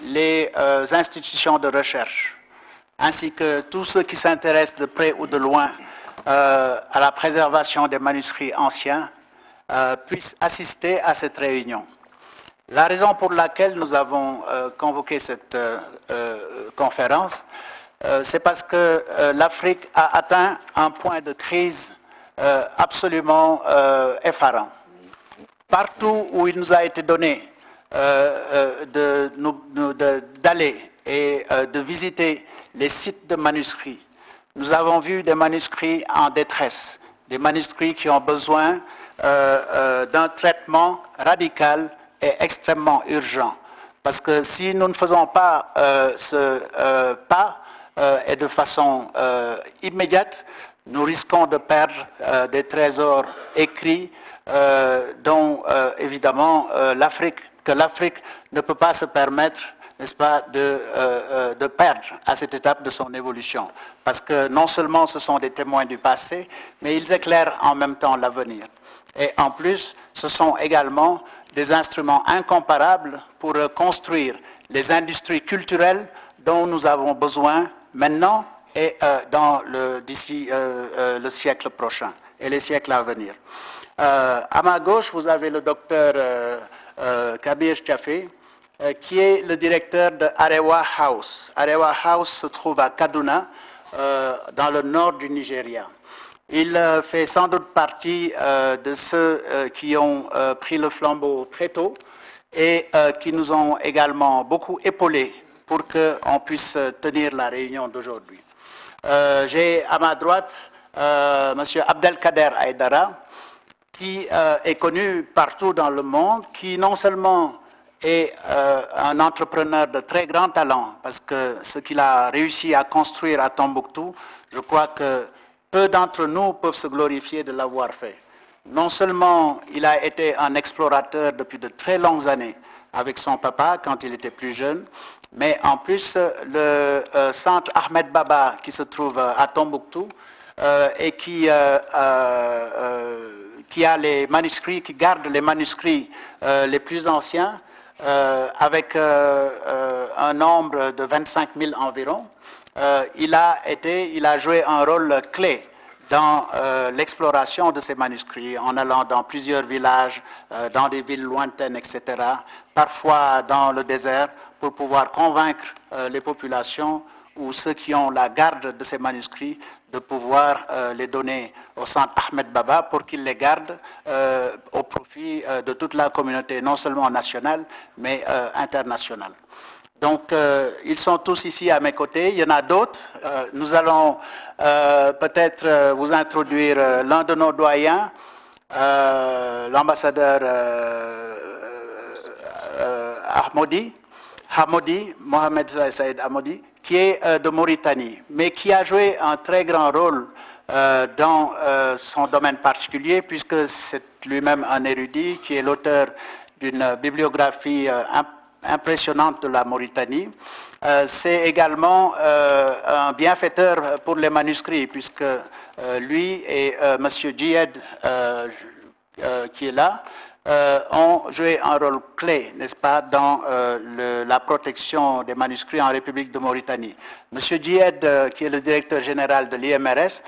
les institutions de recherche, ainsi que tous ceux qui s'intéressent de près ou de loin à la préservation des manuscrits anciens, puissent assister à cette réunion. La raison pour laquelle nous avons convoqué cette conférence, c'est parce que l'Afrique a atteint un point de crise absolument effarant. Partout où il nous a été donné d'aller et de visiter les sites de manuscrits, nous avons vu des manuscrits en détresse, des manuscrits qui ont besoin d'un traitement radical et extrêmement urgent. Parce que si nous ne faisons pas ce pas et de façon immédiate, nous risquons de perdre des trésors écrits dont évidemment l'Afrique ne peut pas se permettre, n'est-ce pas, de perdre à cette étape de son évolution. Parce que non seulement ce sont des témoins du passé, mais ils éclairent en même temps l'avenir. Et en plus, ce sont également des instruments incomparables pour construire les industries culturelles dont nous avons besoin maintenant et d'ici le siècle prochain et les siècles à venir. À ma gauche, vous avez le docteur Kabir Chaffé, qui est le directeur de Arewa House. Arewa House se trouve à Kaduna, dans le nord du Nigeria. Il fait sans doute partie de ceux qui ont pris le flambeau très tôt et qui nous ont également beaucoup épaulés pour qu'on puisse tenir la réunion d'aujourd'hui. J'ai à ma droite M. Abdelkader Aïdara, qui est connu partout dans le monde, qui non seulement est un entrepreneur de très grand talent, parce que ce qu'il a réussi à construire à Tombouctou, je crois que peu d'entre nous peuvent se glorifier de l'avoir fait. Non seulement il a été un explorateur depuis de très longues années avec son papa quand il était plus jeune, mais en plus le centre Ahmed Baba qui se trouve à Tombouctou et qui a les manuscrits, qui garde les manuscrits les plus anciens avec un nombre de 25 000 environ. Il a joué un rôle clé dans l'exploration de ces manuscrits, en allant dans plusieurs villages, dans des villes lointaines, etc., parfois dans le désert, pour pouvoir convaincre les populations ou ceux qui ont la garde de ces manuscrits de pouvoir les donner au centre Ahmed Baba pour qu'ils les gardent au profit de toute la communauté, non seulement nationale, mais internationale. Donc, ils sont tous ici à mes côtés. Il y en a d'autres. Nous allons peut-être vous introduire l'un de nos doyens, l'ambassadeur Hamodi, Mohamed Saïd Hamodi, qui est de Mauritanie, mais qui a joué un très grand rôle dans son domaine particulier, puisque c'est lui-même un érudit, qui est l'auteur d'une bibliographie impressionnante de la Mauritanie. C'est également un bienfaiteur pour les manuscrits, puisque lui et M. Djihad, qui est là, ont joué un rôle clé, n'est-ce pas, dans la protection des manuscrits en République de Mauritanie. M. Djihad, qui est le directeur général de l'IMRS,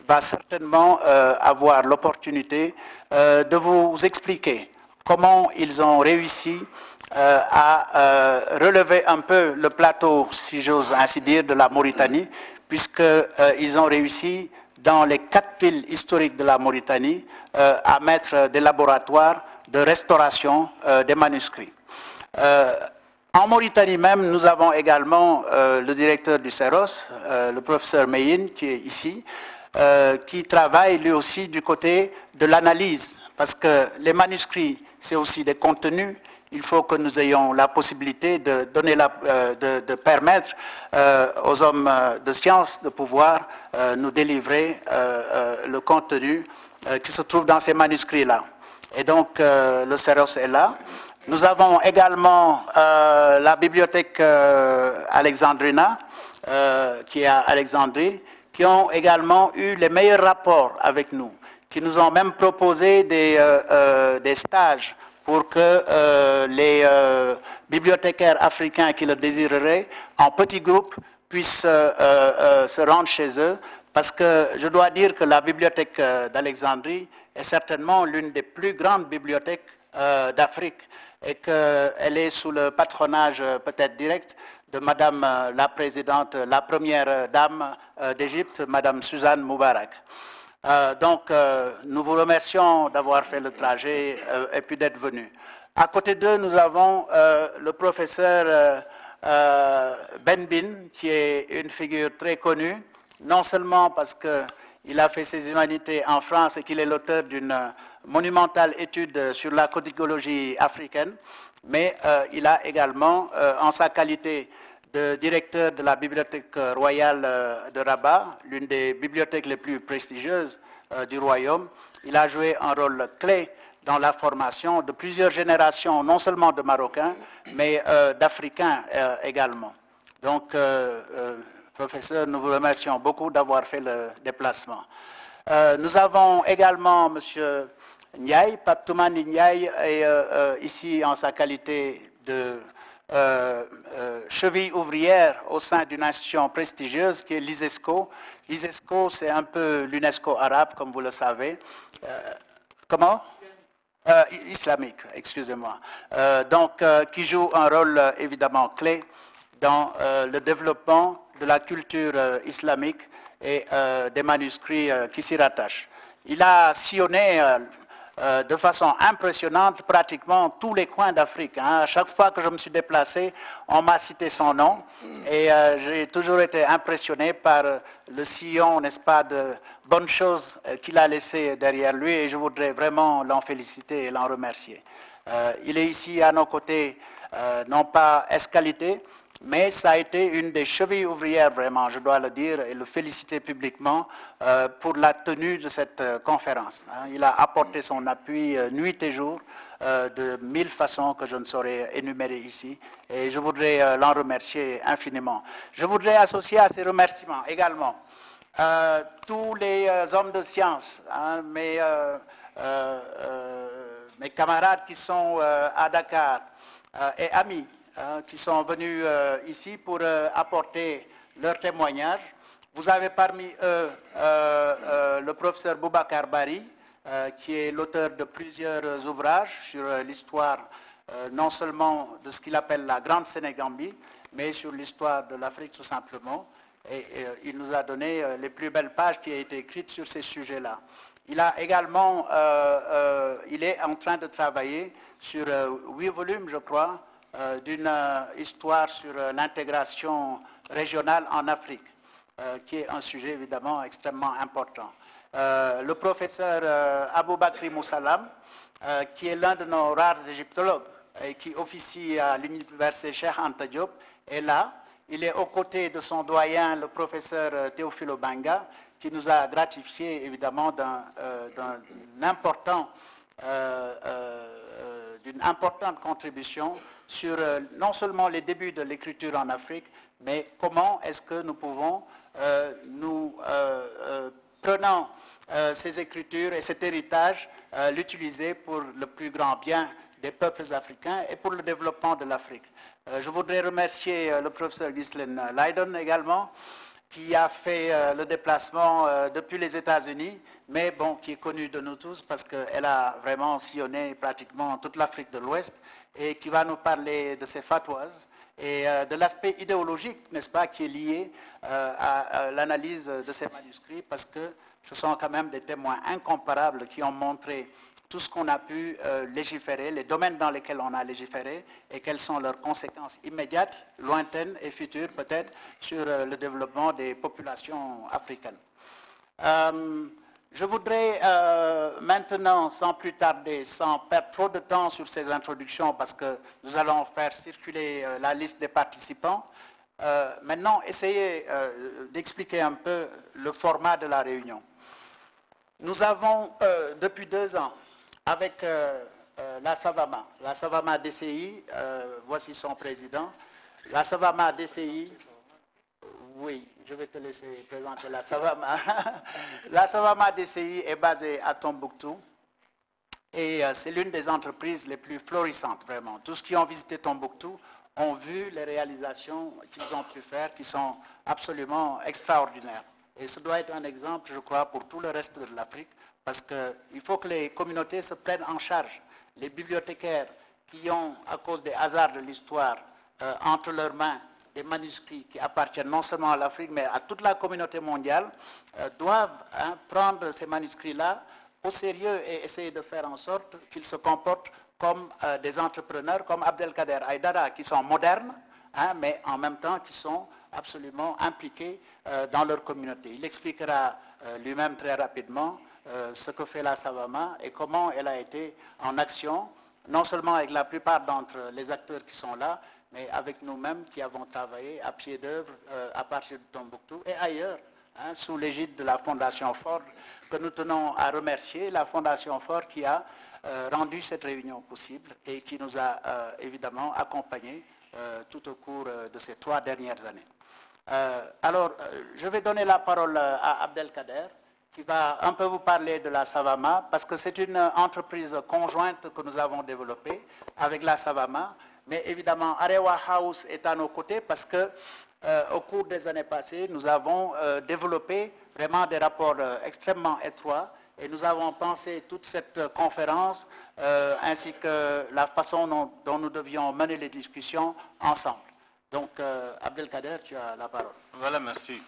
va certainement avoir l'opportunité de vous expliquer comment ils ont réussi à relever un peu le plateau, si j'ose ainsi dire, de la Mauritanie, puisqu'ils ont réussi, dans les 4 villes historiques de la Mauritanie, à mettre des laboratoires de restauration des manuscrits. En Mauritanie même, nous avons également le directeur du CEROS, le professeur Meyin, qui est ici, qui travaille lui aussi du côté de l'analyse, parce que les manuscrits, c'est aussi des contenus. Il faut que nous ayons la possibilité de permettre aux hommes de science de pouvoir nous délivrer le contenu qui se trouve dans ces manuscrits-là. Et donc, le CEROS est là. Nous avons également la bibliothèque Alexandrina, qui est à Alexandrie, qui ont également eu les meilleurs rapports avec nous, qui nous ont même proposé des stages pour que les bibliothécaires africains qui le désireraient, en petits groupes, puissent se rendre chez eux. Parce que je dois dire que la bibliothèque d'Alexandrie est certainement l'une des plus grandes bibliothèques d'Afrique et qu'elle est sous le patronage peut-être direct de Madame la présidente, la première dame d'Égypte, Madame Suzanne Moubarak. Donc, nous vous remercions d'avoir fait le trajet et puis d'être venu. À côté d'eux, nous avons le professeur Benbin, qui est une figure très connue, non seulement parce qu'il a fait ses humanités en France et qu'il est l'auteur d'une monumentale étude sur la codicologie africaine, mais il a également, en sa qualité de directeur de la Bibliothèque royale de Rabat, l'une des bibliothèques les plus prestigieuses du royaume, il a joué un rôle clé dans la formation de plusieurs générations, non seulement de Marocains, mais d'Africains également. Donc, professeur, nous vous remercions beaucoup d'avoir fait le déplacement. Nous avons également M. Ndiaye, Pape Toumani Ndiaye, est ici en sa qualité de cheville ouvrière au sein d'une institution prestigieuse qui est l'ISESCO. L'ISESCO, c'est un peu l'UNESCO arabe, comme vous le savez. Comment islamique, excusez-moi. Donc, qui joue un rôle évidemment clé dans le développement de la culture islamique et des manuscrits qui s'y rattachent. Il a sillonné de façon impressionnante pratiquement tous les coins d'Afrique. Hein. À chaque fois que je me suis déplacé, on m'a cité son nom et j'ai toujours été impressionné par le sillon, n'est-ce pas, de bonnes choses qu'il a laissées derrière lui et je voudrais vraiment l'en féliciter et l'en remercier. Il est ici à nos côtés, non pas escalité, mais ça a été une des chevilles ouvrières, vraiment, je dois le dire, et le féliciter publiquement pour la tenue de cette conférence. Il a apporté son appui nuit et jour de 1000 façons que je ne saurais énumérer ici, et je voudrais l'en remercier infiniment. Je voudrais associer à ces remerciements également tous les hommes de science, hein, mes camarades qui sont à Dakar et amis, qui sont venus ici pour apporter leur témoignage. Vous avez parmi eux le professeur Boubacar Bari, qui est l'auteur de plusieurs ouvrages sur l'histoire non seulement de ce qu'il appelle la Grande Sénégambie, mais sur l'histoire de l'Afrique tout simplement. Et il nous a donné les plus belles pages qui ont été écrites sur ces sujets-là. Il a également, il est en train de travailler sur 8 volumes, je crois, d'une histoire sur l'intégration régionale en Afrique, qui est un sujet évidemment extrêmement important. Le professeur Aboubakri Moussalam, qui est l'un de nos rares égyptologues et qui officie à l'université Cheikh Anta Diop, est là. Il est aux côtés de son doyen, le professeur Théophile Obenga, qui nous a gratifié évidemment d'une importante contribution sur non seulement les débuts de l'écriture en Afrique, mais comment est-ce que nous pouvons, prenant ces écritures et cet héritage, l'utiliser pour le plus grand bien des peuples africains et pour le développement de l'Afrique. Je voudrais remercier le professeur Ghislaine Leiden également, qui a fait le déplacement depuis les États-Unis, mais bon, qui est connue de nous tous parce qu'elle a vraiment sillonné pratiquement toute l'Afrique de l'Ouest et qui va nous parler de ses fatwas et de l'aspect idéologique, n'est-ce pas, qui est lié à l'analyse de ces manuscrits parce que ce sont quand même des témoins incomparables qui ont montré tout ce qu'on a pu légiférer, les domaines dans lesquels on a légiféré et quelles sont leurs conséquences immédiates, lointaines et futures peut-être sur le développement des populations africaines. Je voudrais maintenant, sans plus tarder, sans perdre trop de temps sur ces introductions parce que nous allons faire circuler la liste des participants, maintenant essayer d'expliquer un peu le format de la réunion. Nous avons depuis 2 ans avec la Savama DCI, voici son président. La Savama DCI, oui, je vais te laisser présenter la Savama. La Savama DCI est basée à Tombouctou Et c'est l'une des entreprises les plus florissantes, vraiment. Tous ceux qui ont visité Tombouctou ont vu les réalisations qu'ils ont pu faire, qui sont absolument extraordinaires. Et ce doit être un exemple, je crois, pour tout le reste de l'Afrique, parce qu'il faut que les communautés se prennent en charge. Les bibliothécaires qui ont, à cause des hasards de l'histoire, entre leurs mains, des manuscrits qui appartiennent non seulement à l'Afrique, mais à toute la communauté mondiale, doivent prendre ces manuscrits-là au sérieux et essayer de faire en sorte qu'ils se comportent comme des entrepreneurs, comme Abdelkader Haïdara, qui sont modernes, mais en même temps qui sont absolument impliqués dans leur communauté. Il expliquera lui-même très rapidement ce que fait la Savama et comment elle a été en action, non seulement avec la plupart d'entre les acteurs qui sont là, mais avec nous-mêmes qui avons travaillé à pied d'œuvre à partir de Tombouctou et ailleurs, sous l'égide de la Fondation Ford, que nous tenons à remercier, la Fondation Ford qui a rendu cette réunion possible et qui nous a évidemment accompagnés tout au cours de ces 3 dernières années. Je vais donner la parole à Abdelkader, qui va un peu vous parler de la Savama, parce que c'est une entreprise conjointe que nous avons développée avec la Savama. Mais évidemment, Arewa House est à nos côtés parce que, au cours des années passées, nous avons développé vraiment des rapports extrêmement étroits et nous avons pensé toute cette conférence ainsi que la façon dont nous devions mener les discussions ensemble. Donc, Abdelkader, tu as la parole. Voilà, merci.